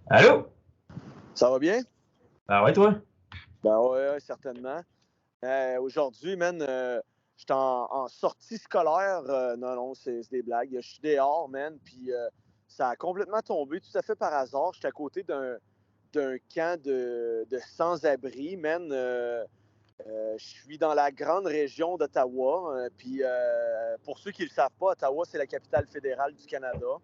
Allô? Ça va bien? Ah ouais, toi? Ben ouais, ouais, certainement. Aujourd'hui, man, j'étais en sortie scolaire. Non, non, c'est des blagues. Je suis dehors, man, puis ça a complètement tombé tout à fait par hasard. J'étais à côté d'un camp de sans-abri, man. Je suis dans la grande région d'Ottawa. Puis pour ceux qui ne le savent pas, Ottawa, c'est la capitale fédérale du Canada.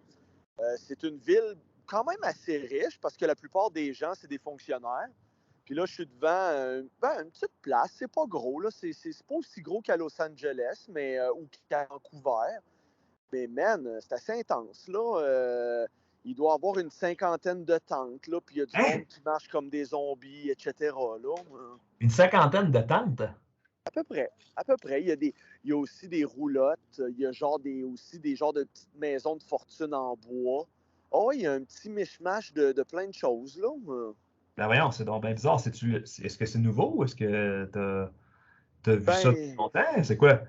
C'est une ville quand même assez riche parce que la plupart des gens, c'est des fonctionnaires. Puis là, je suis devant une petite place. C'est pas gros, là. C'est pas aussi gros qu'à Los Angeles ou qu'à Vancouver. Mais man, c'est assez intense, là. Il doit y avoir une cinquantaine de tentes, là. Puis il y a du Hein? monde qui marche comme des zombies, etc., là. Une cinquantaine de tentes? À peu près. À peu près. Il y a aussi des roulottes. Il y a aussi des genres de petites maisons de fortune en bois. Oh, il y a un petit mishmash de plein de choses, là. Ben voyons, c'est donc bien bizarre. Est-ce que c'est nouveau ou est-ce que t'as vu ça depuis Ben, longtemps? C'est quoi?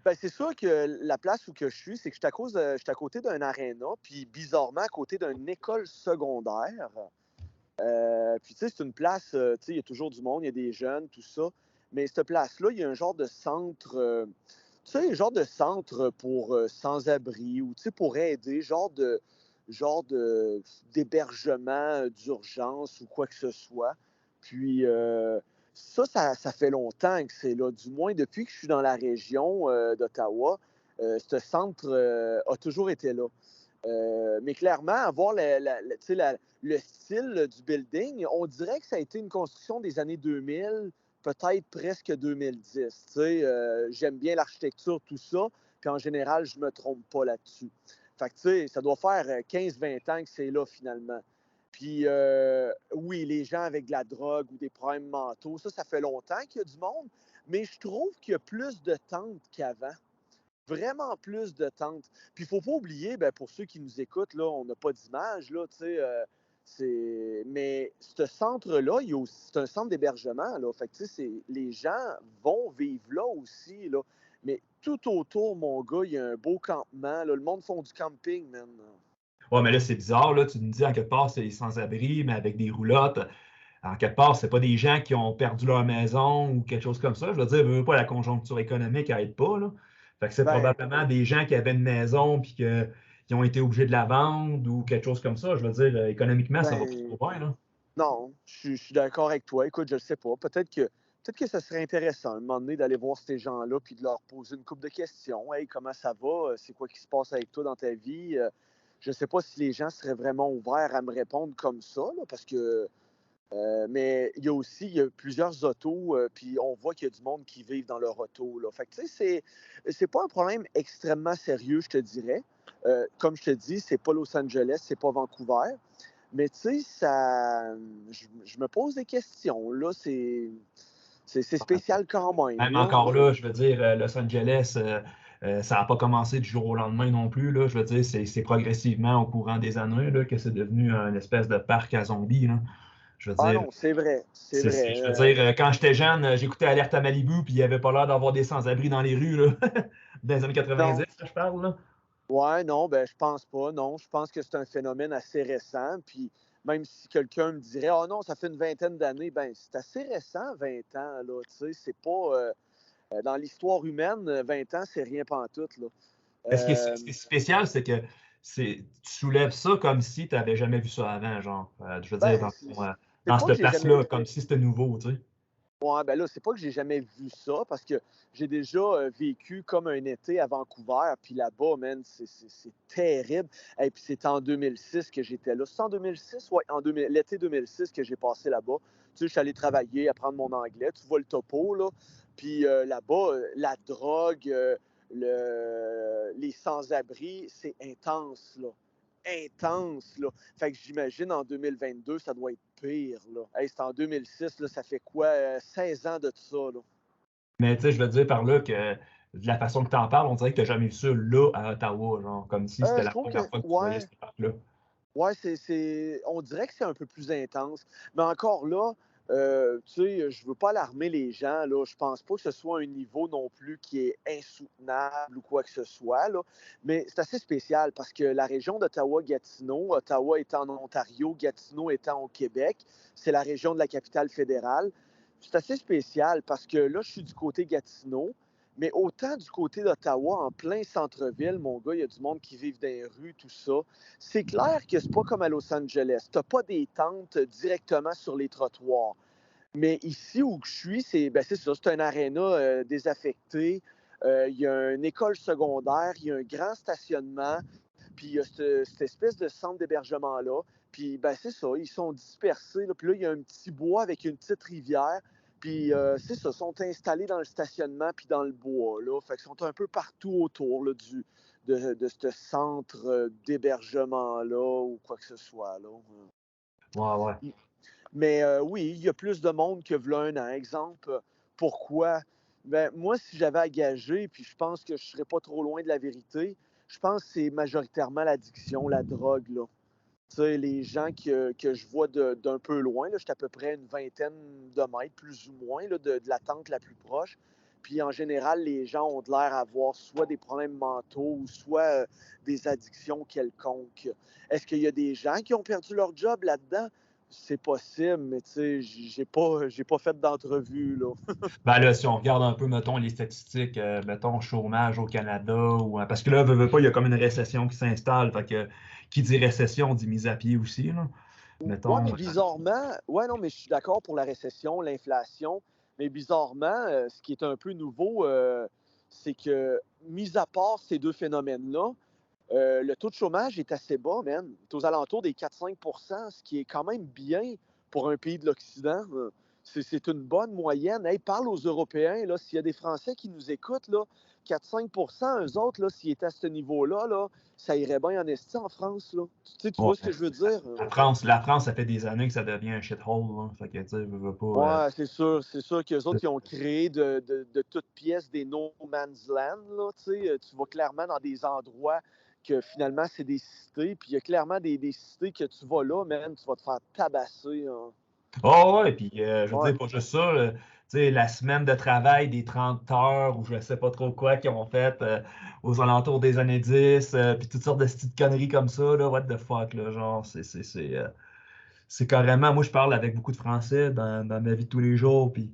Ben, c'est sûr que la place où que je suis, c'est que je suis à côté d'un aréna, puis bizarrement à côté d'une école secondaire. Puis tu sais, c'est une place, tu sais, il y a toujours du monde, il y a des jeunes, tout ça. Mais cette place-là, il y a un genre de centre, tu sais, un genre de centre pour sans-abri ou tu sais, pour aider, genre de d'hébergement d'urgence ou quoi que ce soit. Puis ça fait longtemps que c'est là. Du moins, depuis que je suis dans la région d'Ottawa, ce centre a toujours été là. Mais clairement, avoir tu sais, le style du building, on dirait que ça a été une construction des années 2000, peut-être presque 2010. Tu sais, j'aime bien l'architecture, tout ça, puis en général, je ne me trompe pas là-dessus. Fait que, tu sais, ça doit faire 15-20 ans que c'est là, finalement. Puis, oui, les gens avec de la drogue ou des problèmes mentaux, ça fait longtemps qu'il y a du monde, mais je trouve qu'il y a plus de tentes qu'avant. Vraiment plus de tentes. Puis il faut pas oublier, ben, pour ceux qui nous écoutent, là, on n'a pas d'image, là, tu sais, mais ce centre-là, c'est un centre d'hébergement, là. Fait que, tu sais, les gens vont vivre là aussi, là. Mais tout autour, mon gars, il y a un beau campement, là. Le monde font du camping, man. Ouais, mais là, c'est bizarre, là. Tu me dis en quelque part, c'est les sans-abri, mais avec des roulottes. En quelque part, c'est pas des gens qui ont perdu leur maison ou quelque chose comme ça. Je veux dire, pas la conjoncture économique aide pas, là. Fait que c'est Ben, probablement des gens qui avaient une maison puis qui ont été obligés de la vendre ou quelque chose comme ça. Je veux dire, économiquement, ça va pas ben, trop bien, là. non, je suis d'accord avec toi. Écoute, je ne sais pas. Peut-être que ça serait intéressant, à un moment donné, d'aller voir ces gens-là puis de leur poser une couple de questions. Hey, comment ça va? C'est quoi qui se passe avec toi dans ta vie? Je ne sais pas si les gens seraient vraiment ouverts à me répondre comme ça, là, parce que. Mais il y a plusieurs autos, puis on voit qu'il y a du monde qui vivent dans leur auto, là. Fait que, tu sais, c'est pas un problème extrêmement sérieux, je te dirais. Comme je te dis, c'est pas Los Angeles, c'est pas Vancouver. Mais tu sais, je me pose des questions. Là, c'est spécial quand même. Même Là. encore là, je veux dire, Los Angeles, ça n'a pas commencé du jour au lendemain non plus, là. Je veux dire, c'est progressivement au courant des années là, que c'est devenu un espèce de parc à zombies, là. Je veux Ah dire, non, c'est vrai, c'est vrai. je veux dire, quand j'étais jeune, j'écoutais Alerte à Malibu, puis il n'y avait pas l'air d'avoir des sans-abri dans les rues, là. Dans les années 90, Non, là, je parle, là. ouais, non, ben je pense pas. Non, je pense que c'est un phénomène assez récent. Puis même si quelqu'un me dirait, oh non, ça fait une vingtaine d'années, ben c'est assez récent, 20 ans, là. Tu sais, c'est pas. Dans l'histoire humaine, 20 ans, c'est rien pantoute, là. Mais Euh, ce qui est spécial, c'est que tu soulèves ça comme si tu n'avais jamais vu ça avant, genre. Je veux dire, ben, c'est dans pas que cette j'ai jamais place-là, comme si c'était nouveau, tu sais. Ouais, ben là, c'est pas que j'ai jamais vu ça, parce que j'ai déjà vécu comme un été à Vancouver, puis là-bas, man, c'est terrible. Et puis c'était en 2006 que j'étais là. C'est en 2006? Ouais, l'été 2006 que j'ai passé là-bas. Tu sais, je suis allé travailler, apprendre mon anglais. Tu vois le topo, là. Puis là-bas, la drogue, les sans-abri, c'est intense, là. Intense, là. Fait que j'imagine en 2022, ça doit être pire, là. Hey, c'est en 2006, là, ça fait quoi? 16 ans de tout ça, là. Mais tu sais, je veux dire par là que de la façon que tu en parles, on dirait que tu n'as jamais vu ça là à Ottawa, genre, comme si c'était Je la trouve première que, fois que tu voyais ouais, ce parc-là. ouais, on dirait que c'est un peu plus intense. Mais encore là, Tu sais, je veux pas alarmer les gens, là. Je pense pas que ce soit un niveau non plus qui est insoutenable ou quoi que ce soit, là. Mais c'est assez spécial parce que la région d'Ottawa-Gatineau, Ottawa étant en Ontario, Gatineau étant au Québec, c'est la région de la capitale fédérale. C'est assez spécial parce que là, je suis du côté Gatineau, mais autant du côté d'Ottawa, en plein centre-ville, mon gars, il y a du monde qui vit dans les rues, tout ça. C'est clair que c'est pas comme à Los Angeles. T'as pas des tentes directement sur les trottoirs. Mais ici où je suis, c'est ça, c'est un aréna désaffecté. Il y a une école secondaire, il y a un grand stationnement, puis il y a cette espèce de centre d'hébergement-là. Puis c'est ça, ils sont dispersés. Là. Puis là, il y a un petit bois avec une petite rivière. Puis c'est ça, ils sont installés dans le stationnement puis dans le bois. Là. Fait qu'ils sont un peu partout autour là, de ce centre d'hébergement-là ou quoi que ce soit. Là. Ouais, ouais. Mais oui, il y a plus de monde que v'là un an. Exemple, pourquoi? Ben, moi, si j'avais à gager, puis je pense que je serais pas trop loin de la vérité, je pense que c'est majoritairement l'addiction, la drogue, là. Tu sais, les gens que je vois d'un peu loin, là, j'étais à peu près une vingtaine de mètres, plus ou moins, là, de la tente la plus proche. Puis en général, les gens ont de l'air d'avoir soit des problèmes mentaux ou soit des addictions quelconques. Est-ce qu'il y a des gens qui ont perdu leur job là-dedans? C'est possible, mais tu sais, j'ai pas fait d'entrevue, là. Ben là, si on regarde un peu, mettons, les statistiques, mettons, chômage au Canada, parce que là, veut pas, il y a comme une récession qui s'installe. Fait que qui dit récession dit mise à pied aussi, là. Ouais, Mettons. mais bizarrement, ouais, non, mais je suis d'accord pour la récession, l'inflation, mais bizarrement, ce qui est un peu nouveau, c'est que, mis à part ces deux phénomènes-là, le taux de chômage est assez bas, man. Il est aux alentours des 4-5 ce qui est quand même bien pour un pays de l'Occident. C'est une bonne moyenne. Hey, parle aux Européens, là, s'il y a des Français qui nous écoutent, là, 4-5 eux autres, là, s'ils étaient à ce niveau-là, là, ça irait bien en esti en France. Là. Tu sais, tu Ouais. vois ce que je veux dire? La France, ça fait des années que ça devient un shithole, là. Fait que, tu sais, veut pas. Ouais, c'est sûr. C'est sûr qu'eux autres, ils ont créé de toutes pièces des no man's land. Là, tu vas clairement dans des endroits que finalement, c'est des cités. Puis il y a clairement des cités que tu vas là, man, tu vas te faire tabasser. Hein. Oh, ouais, puis je veux Ouais. dire, pas juste ça, tu sais, la semaine de travail des 30 heures ou je sais pas trop quoi qu'ils ont fait aux alentours des années 10, puis toutes sortes de petites conneries comme ça, là, what the fuck, là, genre, c'est carrément, moi je parle avec beaucoup de Français dans ma vie de tous les jours, puis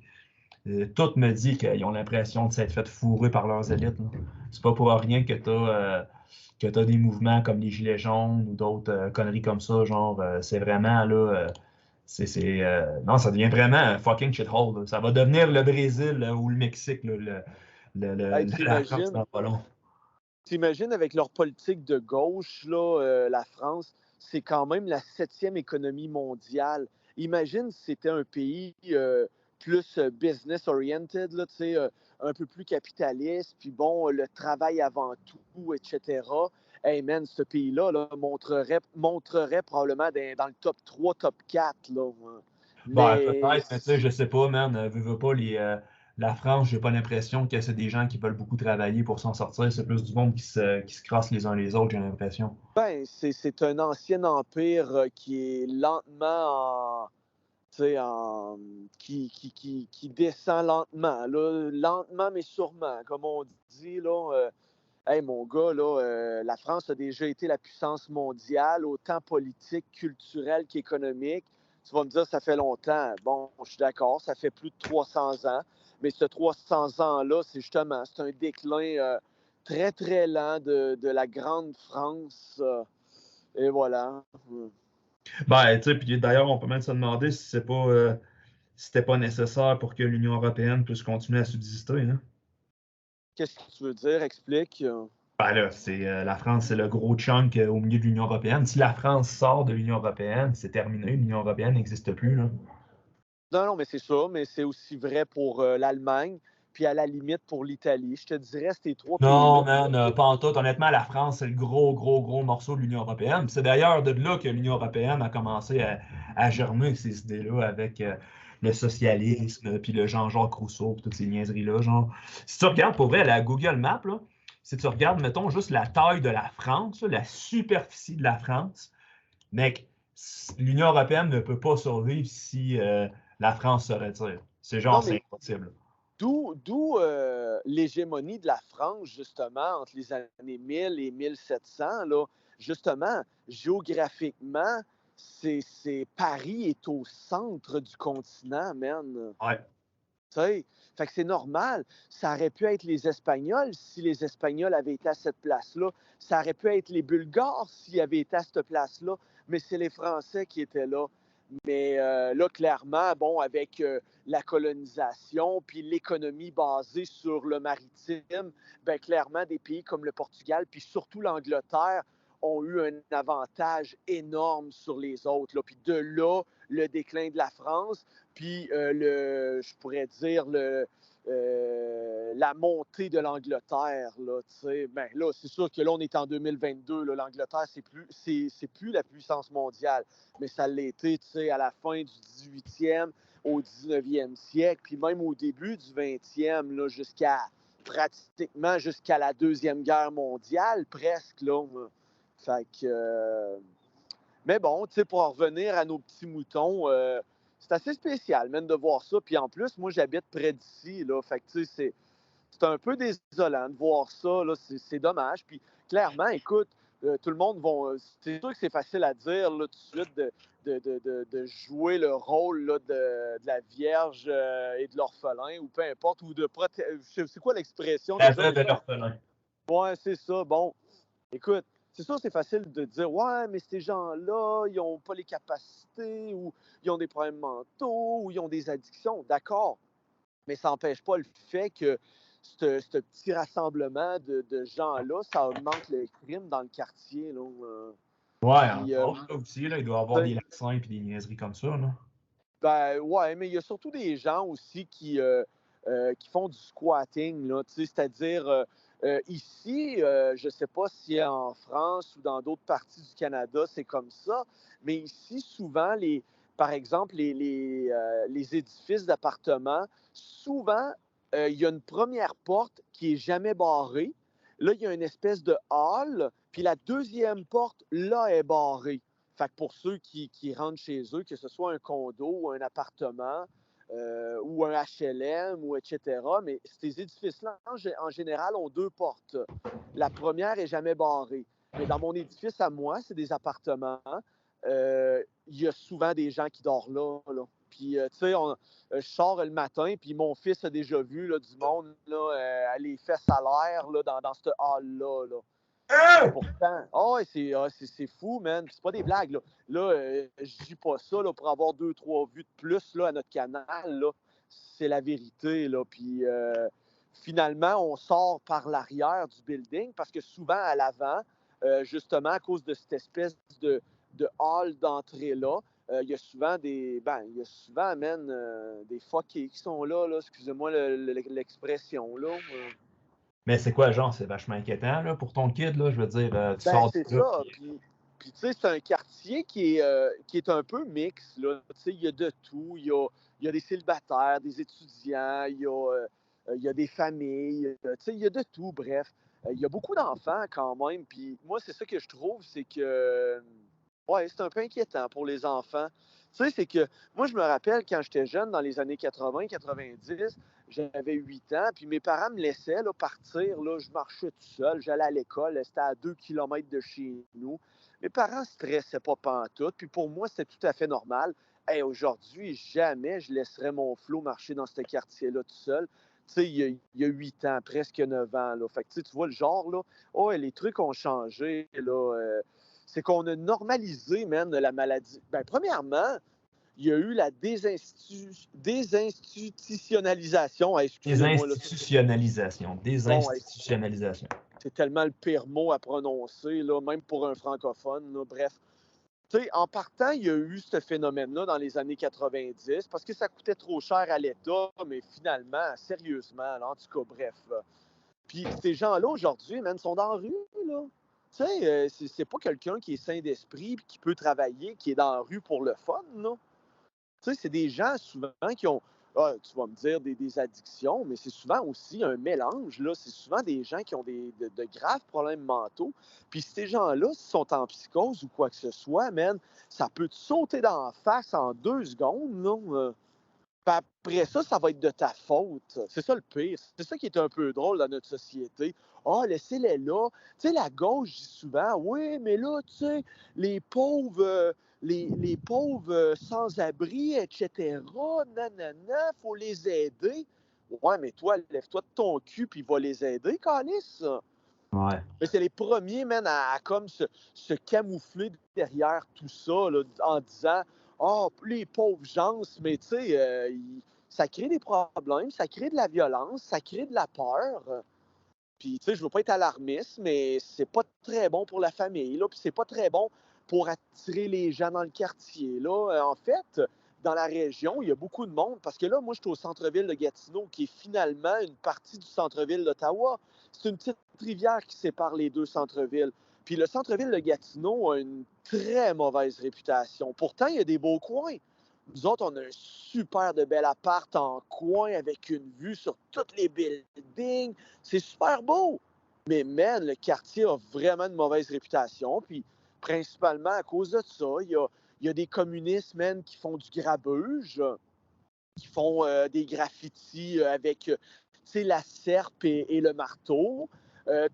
tout me dit qu'ils ont l'impression de s'être fait fourrer par leurs élites, là. C'est pas pour rien que t'as des mouvements comme les Gilets jaunes ou d'autres conneries comme ça, genre, c'est vraiment, là, non, ça devient vraiment un fucking shithole, là. Ça va devenir le Brésil ou le Mexique, là, Hey, la France dans pas long. t'imagines avec leur politique de gauche, là, la France, c'est quand même la 7e économie mondiale. Imagine si c'était un pays plus business-oriented, là, un peu plus capitaliste, puis bon, le travail avant tout, etc. Hey man, ce pays-là là, montrerait probablement dans le top 3, top 4. Là. Ben, Mais peut-être, mais tu sais, je sais pas, man. Veux pas, la France, j'ai pas l'impression que c'est des gens qui veulent beaucoup travailler pour s'en sortir. C'est plus du monde qui se crasse les uns les autres, j'ai l'impression. ben, c'est un ancien empire qui est lentement tu sais, qui descend lentement, là, lentement mais sûrement, comme on dit, là. Hey, mon gars, là, la France a déjà été la puissance mondiale, autant politique, culturelle qu'économique. Tu vas me dire, ça fait longtemps. Bon, je suis d'accord, ça fait plus de 300 ans. Mais ce 300 ans-là, c'est un déclin très, très lent de la grande France. Et voilà. Ben, tu sais, puis d'ailleurs, on peut même se demander si c'était pas nécessaire pour que l'Union européenne puisse continuer à subsister, hein. Qu'est-ce que tu veux dire? Explique. Ben là, la France, c'est le gros chunk au milieu de l'Union européenne. Si la France sort de l'Union européenne, c'est terminé. L'Union européenne n'existe plus, là. Non, non, mais c'est ça, mais c'est aussi vrai pour l'Allemagne, puis à la limite pour l'Italie. Je te dirais, ces trois Non, pays-là. man, pas en tout. Honnêtement, la France, c'est le gros, gros, gros morceau de l'Union européenne. Puis c'est d'ailleurs de là que l'Union européenne a commencé à germer ces idées-là avec le socialisme, puis le Jean-Jacques Rousseau, puis toutes ces niaiseries-là. Genre, si tu regardes pour vrai la Google Maps, là, si tu regardes, mettons, juste la taille de la France, là, la superficie de la France, mec, l'Union européenne ne peut pas survivre si la France se retire. C'est Non, genre, c'est mais impossible. d'où l'hégémonie de la France, justement, entre les années 1000 et 1700, là. Justement, géographiquement, Paris est au centre du continent, man. Ouais. Tu sais, fait que c'est normal. Ça aurait pu être les Espagnols si les Espagnols avaient été à cette place-là. Ça aurait pu être les Bulgares s'ils avaient été à cette place-là. Mais c'est les Français qui étaient là. Mais là, clairement, bon, avec la colonisation puis l'économie basée sur le maritime, bien, clairement, des pays comme le Portugal puis surtout l'Angleterre ont eu un avantage énorme sur les autres, là. Puis de là, le déclin de la France, puis je pourrais dire, la montée de l'Angleterre, là, tu sais. Ben là, c'est sûr que là, on est en 2022, là, l'Angleterre, c'est plus la puissance mondiale, mais ça l'a été, tu sais, à la fin du 18e, au 19e siècle, puis même au début du 20e, là, pratiquement jusqu'à la Deuxième Guerre mondiale, presque, là. Fait que... mais bon, tu sais, pour en revenir à nos petits moutons, c'est assez spécial, même, de voir ça. Puis en plus, moi, j'habite près d'ici, là. Fait que, tu sais, c'est un peu désolant de voir ça, là. C'est dommage. Puis clairement, écoute, tout le monde va... C'est sûr que c'est facile à dire, là, tout de suite, de jouer le rôle, là, de la Vierge et de l'orphelin, ou peu importe, ou de protéger... C'est quoi l'expression La déjà? veuve et l'orphelin. Ouais, c'est ça. Bon, écoute, c'est sûr, c'est facile de dire, ouais, mais ces gens-là, ils n'ont pas les capacités, ou ils ont des problèmes mentaux, ou ils ont des addictions. D'accord, mais ça n'empêche pas le fait que ce petit rassemblement de gens-là, ça augmente le crime dans le quartier, là. Ouais, Puis, entre autres, là aussi, là, il doit y avoir des larcins et des niaiseries comme ça, là. ben, ouais, mais il y a surtout des gens aussi qui font du squatting, là, c'est-à-dire ici, je ne sais pas si en France ou dans d'autres parties du Canada, c'est comme ça, mais ici, souvent, par exemple, les édifices d'appartements, souvent, il y a une première porte qui est jamais barrée. Là, il y a une espèce de hall, puis la deuxième porte, là, est barrée. Fait que pour ceux qui rentrent chez eux, que ce soit un condo ou un appartement ou un HLM ou etc., mais ces édifices-là, en général, ont deux portes. La première est jamais barrée. Mais dans mon édifice à moi, c'est des appartements. Il y a souvent des gens qui dorment là. Puis, tu sais, je sors le matin, puis mon fils a déjà vu là, du monde là, les fesses à l'air là, dans ce hall-là. Là. Puis pourtant, c'est fou, man. Puis c'est pas des blagues, là. Là, je dis pas ça là, pour avoir 2-3 vues de plus là, à notre canal, là. C'est la vérité, là. Puis finalement, on sort par l'arrière du building parce que souvent, à l'avant, justement, à cause de cette espèce de hall d'entrée-là, il y a souvent des fuckers qui sont là. Excusez-moi l'expression, là. Mais c'est quoi, genre, c'est vachement inquiétant, là, pour ton kid, là, je veux dire, tu Ben, sors c'est de là, ça. puis... Puis tu sais, c'est un quartier qui est un peu mix, là. Tu sais, il y a de tout. Il y a des célibataires, des étudiants, il y a des familles. Tu sais, il y a de tout, bref. Il y a beaucoup d'enfants quand même. Puis moi, c'est ça que je trouve, c'est que, ouais, c'est un peu inquiétant pour les enfants. Tu sais, c'est que moi, je me rappelle quand j'étais jeune, dans les années 80-90, j'avais 8 ans, puis mes parents me laissaient là, partir. Là, je marchais tout seul, j'allais à l'école, c'était à 2 kilomètres de chez nous. Mes parents ne stressaient pas pantoute, puis pour moi, c'était tout à fait normal. Hey, aujourd'hui, jamais je laisserais mon Flo marcher dans ce quartier-là tout seul. Tu sais, il y a 8 ans, presque 9 ans. Là. Fait que, tu vois le genre, là, oh, les trucs ont changé. Là, c'est qu'on a normalisé, man, la maladie. Ben, premièrement, il y a eu la désinstitutionnalisation. Excusez-moi. Là, Désinstitutionnalisation. bon, Désinstitutionnalisation. c'est tellement le pire mot à prononcer, là, même pour un francophone. Là, bref. Tu sais, en partant, il y a eu ce phénomène-là dans les années 90 parce que ça coûtait trop cher à l'État, mais finalement, sérieusement, là, en tout cas, bref. Là. Puis ces gens-là, aujourd'hui, man, sont dans la rue, là. Tu sais, c'est pas quelqu'un qui est sain d'esprit et qui peut travailler, qui est dans la rue pour le fun, là. Tu sais, c'est des gens souvent qui ont tu vas me dire des addictions, mais c'est souvent aussi un mélange, là. C'est souvent des gens qui ont de graves problèmes mentaux. Puis ces gens-là, s'ils sont en psychose ou quoi que ce soit, man, ça peut te sauter dans la face en 2 secondes, là. Puis après ça, ça va être de ta faute. C'est ça le pire. C'est ça qui est un peu drôle dans notre société. Ah, laissez-les là. Tu sais, la gauche dit souvent, oui, mais là, tu sais, les pauvres, les pauvres sans-abri, etc., nanana, faut les aider. Ouais, mais toi, lève-toi de ton cul puis va les aider, Calice. Ouais. Mais c'est les premiers, man, à comme se camoufler derrière tout ça, là, en disant oh, les pauvres gens, mais tu sais, ça crée des problèmes, ça crée de la violence, ça crée de la peur. Puis, tu sais, je veux pas être alarmiste, mais c'est pas très bon pour la famille, là, puis c'est pas très bon pour attirer les gens dans le quartier, là. En fait, dans la région, il y a beaucoup de monde, parce que là, moi, je suis au centre-ville de Gatineau, qui est finalement une partie du centre-ville d'Ottawa. C'est une petite rivière qui sépare les 2 centres-villes. Puis le centre-ville de Gatineau a une très mauvaise réputation. Pourtant, il y a des beaux coins. Nous autres, on a un super de bel appart en coin avec une vue sur tous les buildings. C'est super beau. Mais man, le quartier a vraiment une mauvaise réputation. Puis principalement à cause de ça, il y a des communistes, man, qui font du grabuge, qui font des graffitis avec, tu sais, la serpe et le marteau.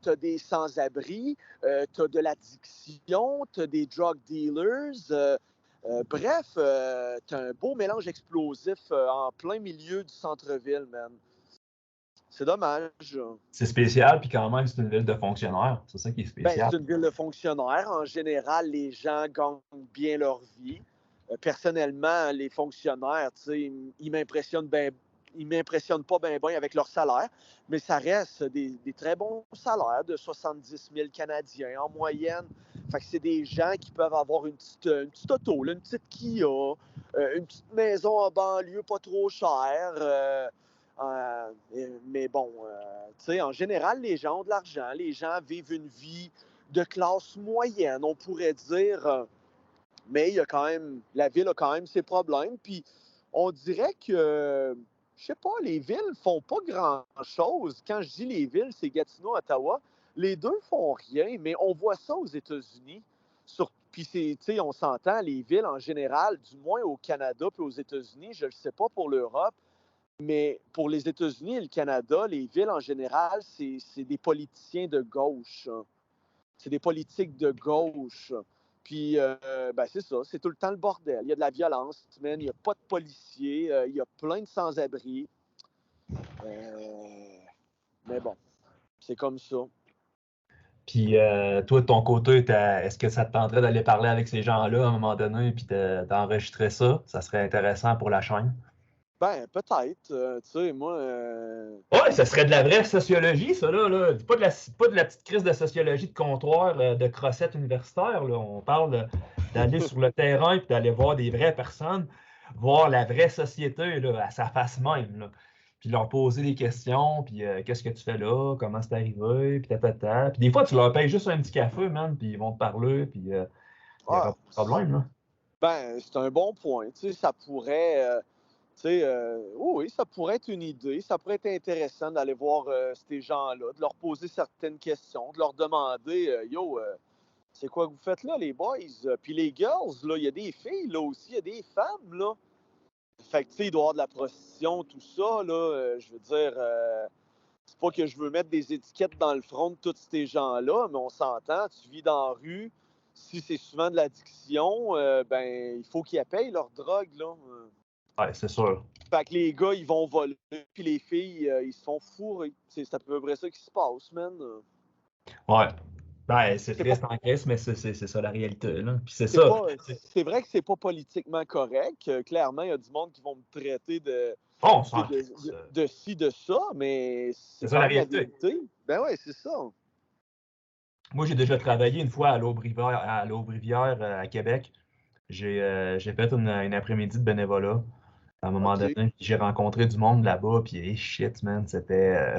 Tu as des sans-abri, tu as de l'addiction, tu as des drug dealers. Bref, tu as un beau mélange explosif en plein milieu du centre-ville, man. C'est dommage. C'est spécial, puis quand même, c'est une ville de fonctionnaires. C'est ça qui est Ben, spécial. c'est une ville de fonctionnaires. En général, les gens gagnent bien leur vie. Personnellement, les fonctionnaires, tu sais, ils m'impressionnent pas bien avec leur salaire, mais ça reste des très bons salaires de 70 000 Canadiens en moyenne. Fait que c'est des gens qui peuvent avoir une petite auto, là, une petite Kia, une petite maison en banlieue pas trop chère. Mais bon, tu sais, en général, les gens ont de l'argent. Les gens vivent une vie de classe moyenne, on pourrait dire. Mais il y a quand même, la ville a quand même ses problèmes. Puis on dirait que, je sais pas, les villes font pas grand-chose. Quand je dis les villes, c'est Gatineau, Ottawa. Les deux font rien, mais on voit ça aux États-Unis. Puis tu sais, on s'entend, les villes en général, du moins au Canada puis aux États-Unis, je ne le sais pas pour l'Europe, mais pour les États-Unis et le Canada, les villes en général, c'est des politiciens de gauche. C'est des politiques de gauche. Puis, ben c'est ça, c'est tout le temps le bordel. Il y a de la violence, man. Il n'y a pas de policiers, il y a plein de sans-abri. Mais bon, c'est comme ça. Puis toi, de ton côté, est-ce que ça te tenterait d'aller parler avec ces gens-là à un moment donné, puis d'enregistrer ça? Ça serait intéressant pour la chaîne. Ben, peut-être. Tu sais, moi. Ouais, ça serait de la vraie sociologie, ça, là. Pas de la petite crise de sociologie de comptoir, de crossette universitaire, là. On parle d'aller sur le terrain puis d'aller voir des vraies personnes, voir la vraie société, là, à sa face même, là. Puis leur poser des questions, puis qu'est-ce que tu fais là, comment c'est arrivé, puis tatata. Puis des fois, tu leur payes juste un petit café, man, puis ils vont te parler, puis il n'y aura Ah, pas de problème, là. ben, c'est un bon point. Tu sais, ça pourrait. Tu sais, oui, ça pourrait être une idée. Ça pourrait être intéressant d'aller voir ces gens-là, de leur poser certaines questions, de leur demander yo, c'est quoi que vous faites là, les boys? Puis les girls, là, il y a des filles là aussi, il y a des femmes, là. Fait que, tu sais, il doit y avoir de la prostitution, tout ça, là. Je veux dire, c'est pas que je veux mettre des étiquettes dans le front de tous ces gens-là, mais on s'entend, tu vis dans la rue. Si c'est souvent de l'addiction, ben, il faut qu'ils payent leur drogue, là. Ouais, c'est sûr. Fait que les gars, ils vont voler, puis les filles, ils se font fourrer. C'est à peu près ça qui se passe, man. Ouais. Ben, c'est C'est pas, triste en caisse, mais c'est ça la réalité, là. Puis c'est c'est ça. pas, c'est vrai que c'est pas politiquement correct. Clairement, il y a du monde qui vont me traiter Bon, on tu sais, s'en crisse. de ci, de ça, mais c'est C'est ça quand la même la réalité. vérité. Ben ouais, c'est ça. Moi, j'ai déjà travaillé une fois à l'Aube-Rivière à Québec. J'ai fait une après-midi de bénévolat à un moment OK. donné. Puis j'ai rencontré du monde là-bas. Puis, hey, shit, man, c'était.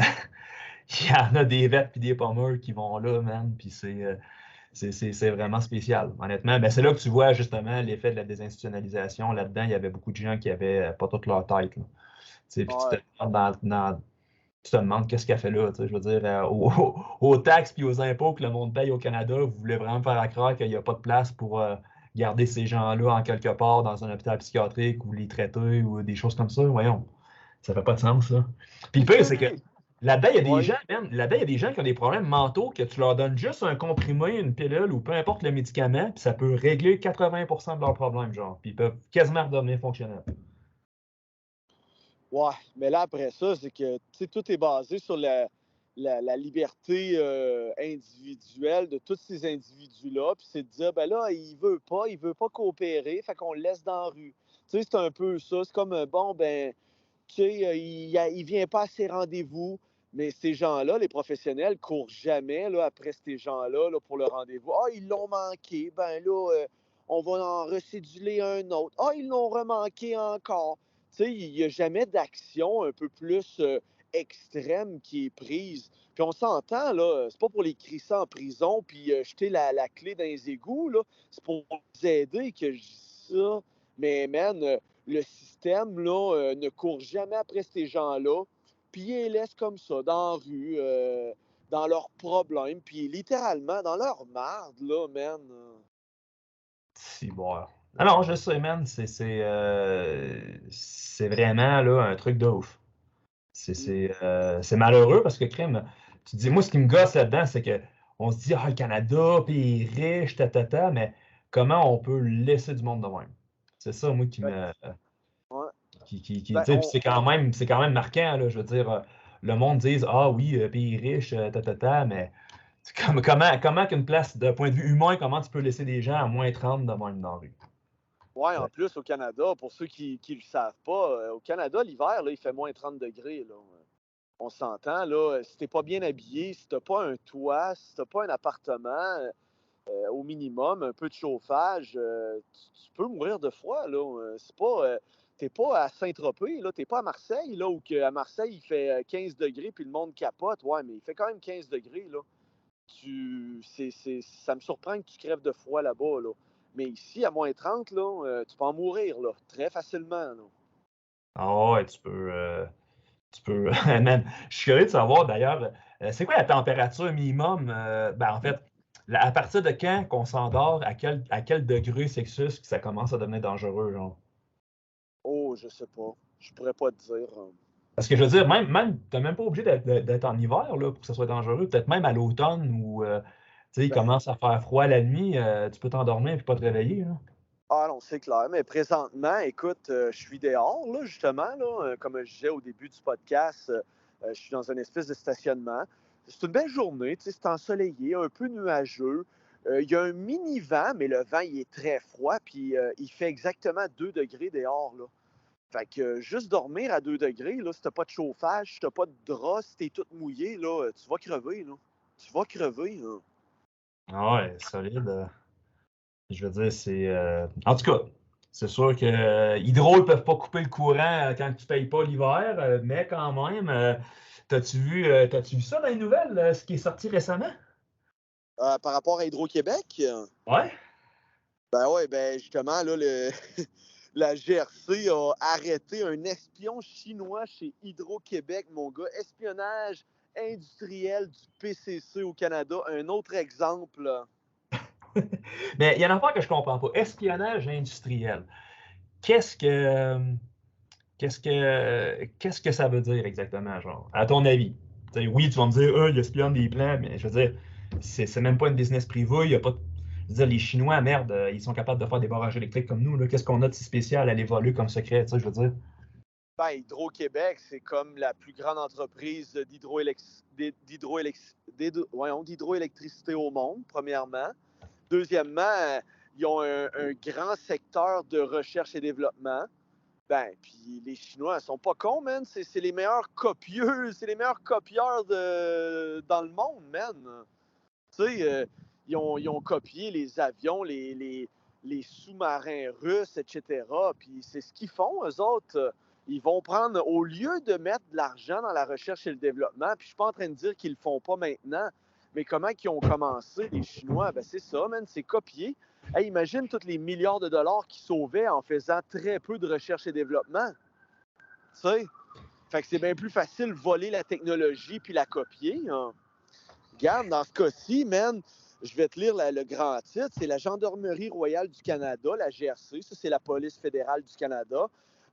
Il y en a des vêtres puis des pommeurs qui vont là, man. Puis c'est vraiment spécial, honnêtement. Mais c'est là que tu vois justement l'effet de la désinstitutionnalisation. Là-dedans, il y avait beaucoup de gens qui n'avaient pas toute leur tête, là. Puis tu te Ouais. demandes tu te demandes qu'est-ce qu'elle fait là. Je veux dire, aux taxes puis aux impôts que le monde paye au Canada, vous voulez vraiment faire à croire qu'il n'y a pas de place pour garder ces gens-là en quelque part dans un hôpital psychiatrique ou les traiter ou des choses comme ça. Voyons, ça fait pas de sens, ça. Puis le pire, c'est que Oui. là-dedans, il y a des Ouais. gens, man, là-dedans, il y a des gens qui ont des problèmes mentaux que tu leur donnes juste un comprimé, une pilule ou peu importe le médicament, puis ça peut régler 80% de leurs problèmes, genre. Puis ils peuvent quasiment redevenir fonctionnels. Ouais, mais là, après ça, c'est que tout est basé sur la liberté individuelle de tous ces individus-là. Puis c'est de dire, ben là, il veut pas coopérer, fait qu'on le laisse dans la rue. Tu sais, c'est un peu ça. C'est comme, bon, ben, tu sais, il vient pas à ses rendez-vous, mais ces gens-là, les professionnels, courent jamais là, après ces gens-là là, pour le rendez-vous. Ah, ils l'ont manqué, ben là, on va en recéduler un autre. Ah, ils l'ont remanqué encore. Tu sais, il n'y a jamais d'action un peu plus extrême qui est prise. Puis on s'entend, là, c'est pas pour les crisser en prison puis jeter la clé dans les égouts, là. C'est pour les aider que je dis ça. Mais, man, le système, là, ne court jamais après ces gens-là, puis ils les laissent comme ça, dans la rue, dans leurs problèmes, puis littéralement, dans leur marde, là, man. Si, bon. Ah non, je sais, man, c'est vraiment là, un truc de ouf. C'est malheureux parce que, crime, tu te dis, moi, ce qui me gosse là-dedans, c'est que on se dit, ah, le Canada, pays riche, mais comment on peut laisser du monde de même? C'est ça, moi, qui Ben, me. ouais. Tu Ben, sais, puis c'est quand même marquant, là, je veux dire, le monde dise, ah oui, pays riche, mais c'est comment qu'une place, d'un point de vue humain, comment tu peux laisser des gens à -30 de même dans la rue? ouais, en Ouais. plus, au Canada, pour ceux qui ne le savent pas, au Canada, l'hiver, là, il fait moins 30 degrés, là. On s'entend, là, si t'es pas bien habillé, si t'as pas un toit, si t'as pas un appartement, au minimum, un peu de chauffage, tu peux mourir de froid, là. C'est pas, t'es pas à Saint-Tropez, là, t'es pas à Marseille, là, où à Marseille, il fait 15 degrés, puis le monde capote. Ouais, mais il fait quand même 15 degrés, là. Ça me surprend que tu crèves de froid là-bas, là. Mais ici, à -30, là, tu peux en mourir, là, très facilement, là. Ah ouais, tu peux. Man, je suis curieux de savoir d'ailleurs, c'est quoi la température minimum? Ben, en fait, à partir de quand qu'on s'endort, à quel degré Celsius que ça commence à devenir dangereux, genre? Oh, je sais pas. Je pourrais pas te dire. Parce que je veux dire, même t'es même pas obligé d'être en hiver là, pour que ça soit dangereux. Peut-être même à l'automne où tu sais, il Ben, commence à faire froid la nuit, tu peux t'endormir et pas te réveiller, là. ah non, c'est clair. Mais présentement, écoute, je suis dehors, là, justement, là, comme je disais au début du podcast, je suis dans une espèce de stationnement. C'est une belle journée, tu sais, c'est ensoleillé, un peu nuageux. Il y a un mini vent, mais le vent, il est très froid, puis il fait exactement 2 degrés dehors, là. Fait que juste dormir à 2 degrés, là, si t'as pas de chauffage, si t'as pas de drap, si t'es tout mouillé, là, tu vas crever, là. Tu vas crever, là. Ah ouais, solide. Je veux dire, c'est. En tout cas, c'est sûr que Hydro, ils peuvent pas couper le courant quand tu payes pas l'hiver, mais quand même, t'as-tu vu ça dans les nouvelles, ce qui est sorti récemment? Par rapport à Hydro-Québec, Ouais. ben ouais, ben justement, là, la GRC a arrêté un espion chinois chez Hydro-Québec, mon gars. Espionnage industriel du PCC au Canada. Un autre exemple. Mais il y a une affaire que je comprends pas. Espionnage industriel. Qu'est-ce que. Qu'est-ce que ça veut dire exactement, genre, à ton avis? T'sais, oui, tu vas me dire, ils espionnent des plans, mais je veux dire, c'est même pas une business privée. Il y a pas je veux dire, les Chinois, merde, ils sont capables de faire des barrages électriques comme nous, là. Qu'est-ce qu'on a de si spécial à les voler comme secret, je veux dire? Ben, Hydro-Québec, c'est comme la plus grande entreprise d'hydroélectricité au monde, premièrement. Deuxièmement, ils ont un grand secteur de recherche et développement. Ben, puis les Chinois, ils sont pas cons, man. C'est les meilleurs copieux, c'est les meilleurs copieurs dans le monde, man. Tu sais, ils ont copié les avions, les sous-marins russes, etc. Puis c'est ce qu'ils font, eux autres. Ils vont prendre, au lieu de mettre de l'argent dans la recherche et le développement, puis je suis pas en train de dire qu'ils le font pas maintenant, mais comment ils ont commencé, les Chinois? Ben c'est ça, man, c'est copier. Hey, imagine tous les milliards de dollars qu'ils sauvaient en faisant très peu de recherche et développement. Tu sais? Fait que c'est bien plus facile de voler la technologie puis la copier. Hein. Regarde, dans ce cas-ci, man, je vais te lire le grand titre. C'est la Gendarmerie royale du Canada, la GRC, ça c'est la police fédérale du Canada,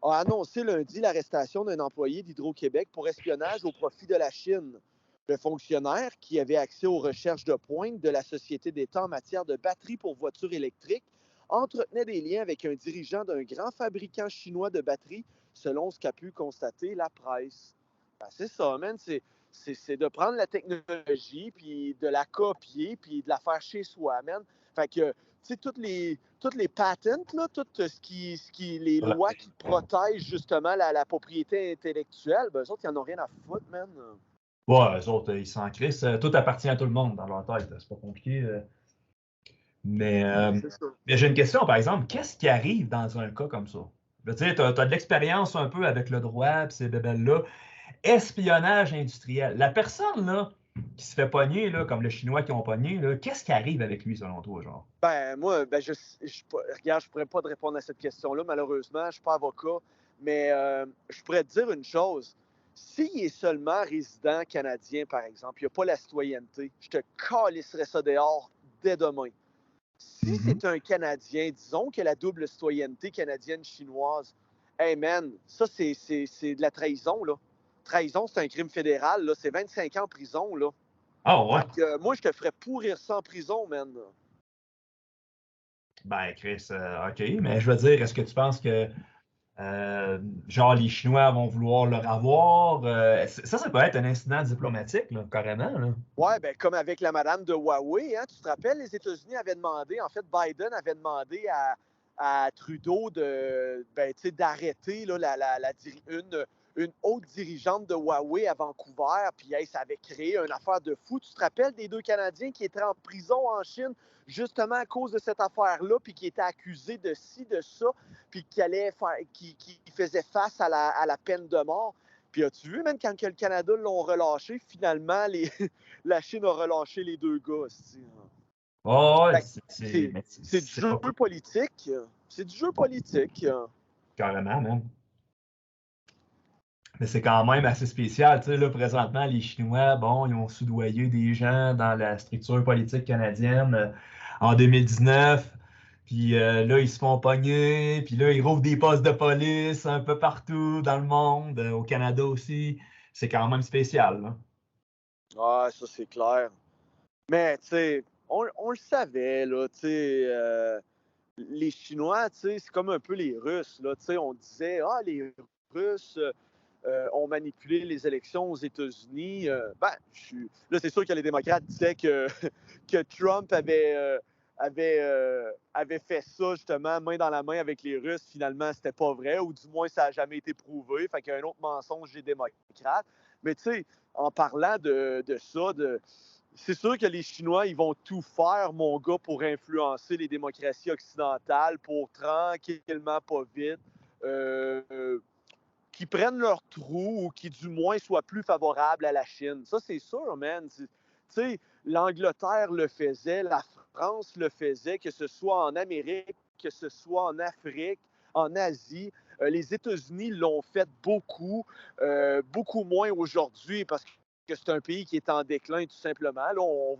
a annoncé lundi l'arrestation d'un employé d'Hydro-Québec pour espionnage au profit de la Chine. Le fonctionnaire, qui avait accès aux recherches de pointe de la Société d'État en matière de batteries pour voitures électriques, entretenait des liens avec un dirigeant d'un grand fabricant chinois de batteries, selon ce qu'a pu constater la presse. Ben, c'est ça, man. C'est de prendre la technologie, puis de la copier, puis de la faire chez soi, man. Fait que, tu sais, toutes les patents, là, tout les lois qui protègent justement la propriété intellectuelle, ben, eux autres, ils n'en ont rien à foutre, man. Ouais, eux autres, ils s'en crissent. Tout appartient à tout le monde dans leur tête. C'est pas compliqué. Mais, mais j'ai une question, par exemple. Qu'est-ce qui arrive dans un cas comme ça? Je veux dire, tu as de l'expérience un peu avec le droit et ces bébelles-là. Espionnage industriel. La personne là, qui se fait pogner, là, comme le Chinois qui ont pogné, qu'est-ce qui arrive avec lui, selon toi, genre? Ben, moi, regarde, je pourrais pas te répondre à cette question-là, malheureusement. Je suis pas avocat. Mais je pourrais te dire une chose. S'il est seulement résident canadien, par exemple, il n'a pas la citoyenneté, je te calisserais ça dehors dès demain. Si c'est un Canadien, disons qu'il a la double citoyenneté canadienne-chinoise, hey man, ça c'est de la trahison, là. Trahison, c'est un crime fédéral, là. C'est 25 ans en prison, là. Ah ouais? Fait que, moi, je te ferais pourrir ça en prison, man. Ben, Chris, OK, mais je veux dire, est-ce que tu penses que genre les Chinois vont vouloir le avoir? Ça peut être un incident diplomatique, là, carrément. Là. Ouais, ben comme avec la madame de Huawei, hein, tu te rappelles, les États-Unis avaient demandé, en fait, Biden avait demandé à Trudeau d'arrêter là, une haute dirigeante de Huawei à Vancouver, puis hey, ça avait créé une affaire de fou. Tu te rappelles des deux Canadiens qui étaient en prison en Chine justement à cause de cette affaire-là, puis qui étaient accusés de ci, de ça, puis qui faisaient face à la peine de mort. Puis as-tu vu, même quand le Canada l'ont relâché, finalement, la Chine a relâché les deux gars. Oh, ouais, c'est du jeu politique. C'est du jeu politique. Carrément, même. Mais c'est quand même assez spécial. Tu sais, là, présentement, les Chinois, bon, ils ont soudoyé des gens dans la structure politique canadienne en 2019. Puis là, ils se font pogner. Puis là, ils rouvrent des postes de police un peu partout dans le monde, au Canada aussi. C'est quand même spécial. Là. Ah, ça, c'est clair. Mais, tu sais, on le savait, là, tu sais, les Chinois, tu sais, c'est comme un peu les Russes, là, tu sais, on disait, ah, les Russes ont manipulé les élections aux États-Unis. Là, c'est sûr que les démocrates disaient que, que Trump avait fait ça, justement, main dans la main avec les Russes. Finalement, c'était pas vrai, ou du moins, ça n'a jamais été prouvé. Fait qu'il y a un autre mensonge des démocrates. Mais, tu sais, en parlant de ça, c'est sûr que les Chinois, ils vont tout faire, mon gars, pour influencer les démocraties occidentales, pour tranquillement, pas vite, qui prennent leur trou ou qui, du moins, soient plus favorables à la Chine. Ça, c'est sûr, man. Tu sais, l'Angleterre le faisait, la France le faisait, que ce soit en Amérique, que ce soit en Afrique, en Asie. Les États-Unis l'ont fait beaucoup, beaucoup moins aujourd'hui parce que c'est un pays qui est en déclin, tout simplement. Là, on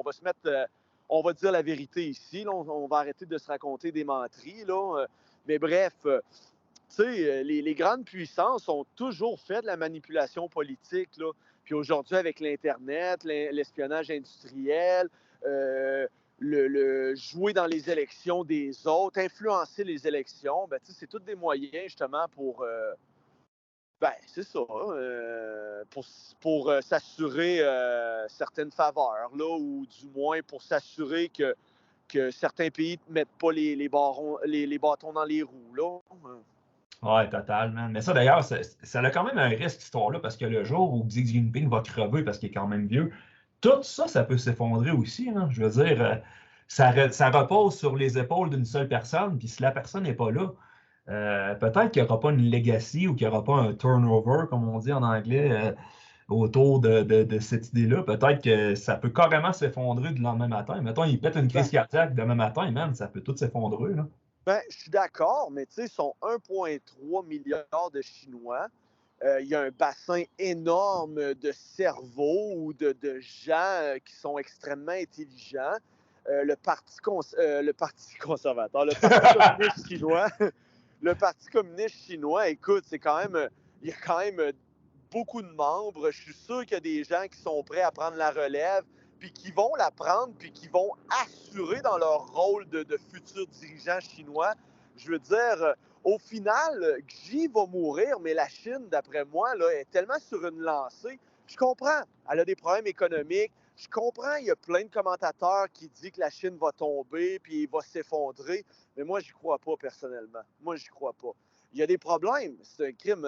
va se mettre... on va dire la vérité ici. Là, on va arrêter de se raconter des menteries. Là. Mais bref, tu sais, les grandes puissances ont toujours fait de la manipulation politique. Là. Puis aujourd'hui, avec l'Internet, l'espionnage industriel, le jouer dans les élections des autres, influencer les élections, ben, c'est tous des moyens justement pour... c'est ça, pour s'assurer certaines faveurs, là, ou du moins pour s'assurer que certains pays ne mettent pas les bâtons dans les roues. Là. Ouais, total, man. Mais ça, d'ailleurs, ça a quand même un risque, cette histoire-là, parce que le jour où Xi Jinping va crever parce qu'il est quand même vieux, tout ça, ça peut s'effondrer aussi. Hein. Je veux dire, ça repose sur les épaules d'une seule personne, puis si la personne n'est pas là, peut-être qu'il n'y aura pas une legacy ou qu'il n'y aura pas un turnover, comme on dit en anglais, autour de cette idée-là. Peut-être que ça peut carrément s'effondrer du lendemain matin. Mettons, il pète une crise cardiaque demain matin, man, ça peut tout s'effondrer. Là. Ben, je suis d'accord, mais tu sais, ils sont 1,3 milliard de Chinois. il y a un bassin énorme de cerveaux ou de gens qui sont extrêmement intelligents. Le Parti conservateur, le Parti communiste chinois, le Parti communiste chinois, écoute, c'est quand même, il y a quand même beaucoup de membres. Je suis sûr qu'il y a des gens qui sont prêts à prendre la relève, puis qui vont la prendre, puis qui vont assurer dans leur rôle de futurs dirigeants chinois. Je veux dire, au final, Xi va mourir, mais la Chine, d'après moi, là, est tellement sur une lancée. Je comprends, elle a des problèmes économiques. Je comprends, il y a plein de commentateurs qui disent que la Chine va tomber puis va s'effondrer, mais moi, j'y crois pas personnellement. Moi, j'y crois pas. Il y a des problèmes. C'est un crime.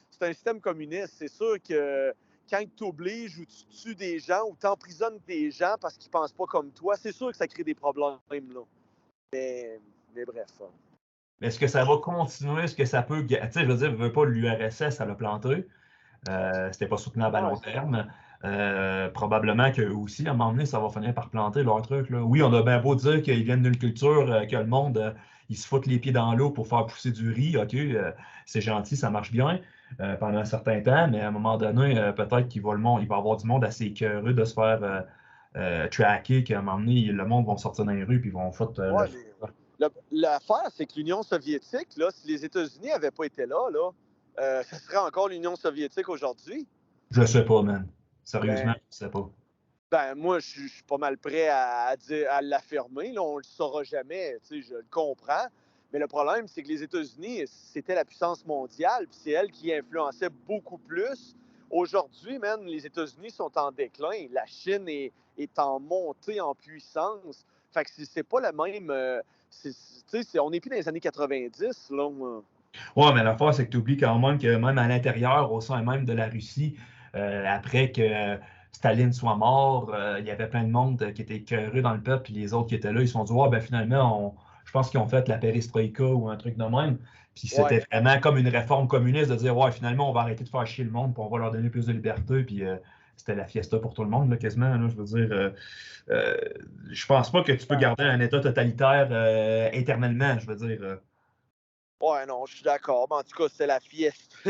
C'est un système communiste. C'est sûr que quand tu t'obliges ou tu tues des gens ou tu emprisonnes des gens parce qu'ils pensent pas comme toi, c'est sûr que ça crée des problèmes, là. Mais bref. Mais est-ce que ça va continuer? Est-ce que ça peut... Tu sais, je veux dire, veut pas l'URSS, ça l'a planté. C'était pas soutenable à long terme. Probablement qu'eux aussi, à un moment donné, ça va finir par planter leur truc. Là. Oui, on a bien beau dire qu'ils viennent d'une culture que le monde, ils se foutent les pieds dans l'eau pour faire pousser du riz. OK, c'est gentil, ça marche bien pendant un certain temps, mais à un moment donné, peut-être qu'il va, il va y avoir du monde assez écœureux de se faire tracker, qu'à un moment donné, le monde va sortir dans les rues et ils vont foutre... L'affaire, c'est que l'Union soviétique, là, si les États-Unis n'avaient pas été là, ce serait encore l'Union soviétique aujourd'hui. Je sais pas, man. Sérieusement, je sais pas. Ben, moi, je suis pas mal prêt à l'affirmer. On ne le saura jamais, je le comprends. Mais le problème, c'est que les États-Unis, c'était la puissance mondiale, puis c'est elle qui influençait beaucoup plus. Aujourd'hui, man, les États-Unis sont en déclin. La Chine est en montée en puissance. Fait que c'est pas la même... on n'est plus dans les années 90, là. Ouais, mais l'affaire, c'est que tu oublies quand même que même à l'intérieur, au sein même de la Russie, après que Staline soit mort, il y avait plein de monde qui était écœuré dans le peuple, puis les autres qui étaient là, ils se sont dit, ouais, ben finalement, je pense qu'ils ont fait la perestroïka ou un truc de même. Puis c'était vraiment comme une réforme communiste de dire, ouais, finalement, on va arrêter de faire chier le monde, puis on va leur donner plus de liberté, puis c'était la fiesta pour tout le monde, là, quasiment. Là, je veux dire, je pense pas que tu peux garder un État totalitaire éternellement, je veux dire. Ouais, non, je suis d'accord. Mais en tout cas, c'était la fiesta.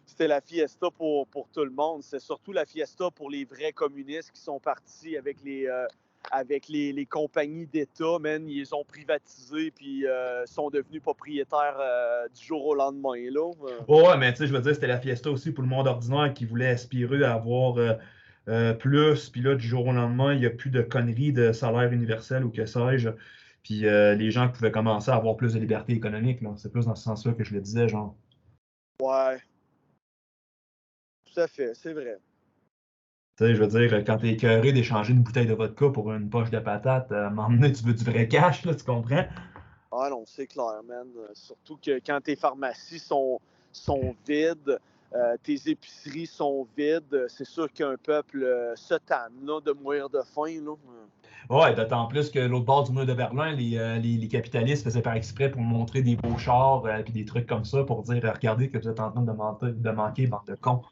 C'était la fiesta pour tout le monde. C'est surtout la fiesta pour les vrais communistes qui sont partis avec les compagnies d'État, man. Ils les ont privatisés puis sont devenus propriétaires du jour au lendemain, là. Ouais, mais tu sais, je veux dire, c'était la fiesta aussi pour le monde ordinaire qui voulait aspirer à avoir plus. Puis là, du jour au lendemain, il n'y a plus de conneries de salaire universel ou que sais-je. Puis les gens pouvaient commencer à avoir plus de liberté économique. C'est plus dans ce sens-là que je le disais, genre. Ouais. Tout à fait, c'est vrai. Tu sais, je veux dire, quand t'es écœuré d'échanger une bouteille de vodka pour une poche de patates, à un moment donné, tu veux du vrai cash, là, tu comprends? Ah non, c'est clair, man. Surtout que quand tes pharmacies sont vides, tes épiceries sont vides, c'est sûr qu'un peuple se tanne là, de mourir de faim. Là. Ouais, d'autant plus que l'autre bord du mur de Berlin, les capitalistes faisaient par exprès pour montrer des beaux chars et des trucs comme ça pour dire regardez que vous êtes en train de manquer, bande de cons.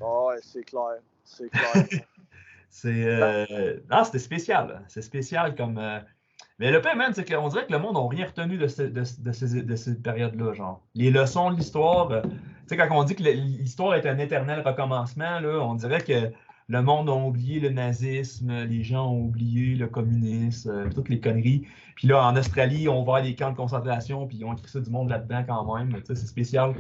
Ah ouais, c'est clair. C'est clair. C'était spécial. C'est spécial comme. Mais le pire, man, c'est qu'on dirait que le monde n'a rien retenu de ces périodes-là. Genre. Les leçons de l'histoire, tu sais, quand on dit que l'histoire est un éternel recommencement, là, on dirait que le monde a oublié le nazisme, les gens ont oublié le communisme, toutes les conneries. Puis là, en Australie, on va à des camps de concentration, puis ils ont écrit ça du monde là-dedans quand même. Tu sais, c'est spécial.